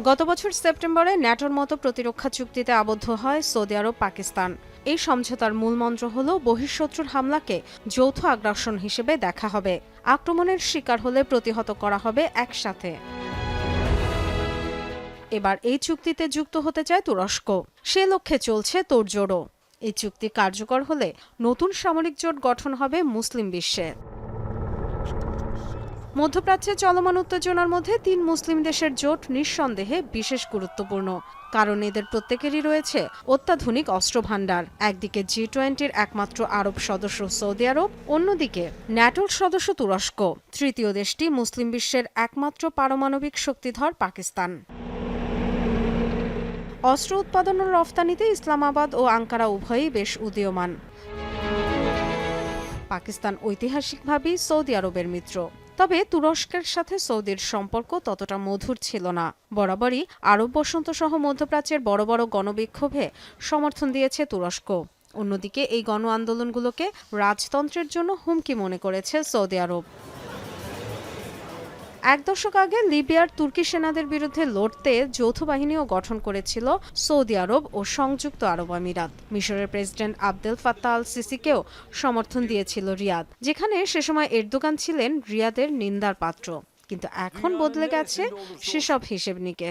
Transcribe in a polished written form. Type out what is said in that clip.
গত বছর সেপ্টেম্বরে ন্যাটোর মতো প্রতিরক্ষা চুক্তিতে আবদ্ধ হয় সৌদি আরব পাকিস্তান। এই সমঝোতার মূল মন্ত্র হল বহিঃশত্রুর হামলাকে যৌথ আগ্রাসন হিসেবে দেখা হবে, আক্রমণের শিকার হলে প্রতিহত করা হবে একসাথে। এবার এই চুক্তিতে যুক্ত হতে চায় তুরস্ক। সে লক্ষ্যে চলছে তোড়জোড়ও। এই চুক্তি কার্যকর হলে নতুন সামরিক জোট গঠন হবে মুসলিম বিশ্বে। মধ্যপ্রাচ্যে চলমান উত্তেজনার মধ্যে ৩ মুসলিম দেশের জোট নিঃসন্দেহে বিশেষ গুরুত্বপূর্ণ, কারণ এদের প্রত্যেকেরই রয়েছে অত্যাধুনিক অস্ত্রভান্ডার। একদিকে G20-র একমাত্র আরব সদস্য সৌদি আরব, অন্যদিকে ন্যাটোর সদস্য তুরস্ক। তৃতীয় দেশটি মুসলিম বিশ্বের একমাত্র পারমাণবিক শক্তিধর পাকিস্তান। অস্ত্র উৎপাদন ও রফতানিতে ইসলামাবাদ ও আঙ্কারা উভয়ই বেশ উদীয়মান। পাকিস্তান ঐতিহাসিকভাবেই সৌদি আরবের মিত্র, তবে তুরস্কের সাথে সৌদির সম্পর্ক ততটা মধুর ছিল না। বরাবরই আরব বসন্ত সহ মধ্যপ্রাচ্যের বড় বড় গণবিক্ষোভে সমর্থন দিয়েছে তুরস্ক। অন্যদিকে এই গণ আন্দোলনগুলোকে রাজতন্ত্রের জন্য হুমকি মনে করেছে সৌদি আরব। এক দশক আগে লিবিয়ার তুর্কি সেনাদের বিরুদ্ধে লড়তে যৌথ বাহিনীও গঠন করেছিল সৌদি আরব ও সংযুক্ত আরব আমিরাত। মিশরের প্রেসিডেন্ট আবদেল ফাত্তাহ আল সিসিকেও সমর্থন দিয়েছিল রিয়াদ, যেখানে সে সময় এরদোগান ছিলেন রিয়াদের নিন্দার পাত্র। কিন্তু এখন বদলে গেছে সেসব হিসেব নিকেশ।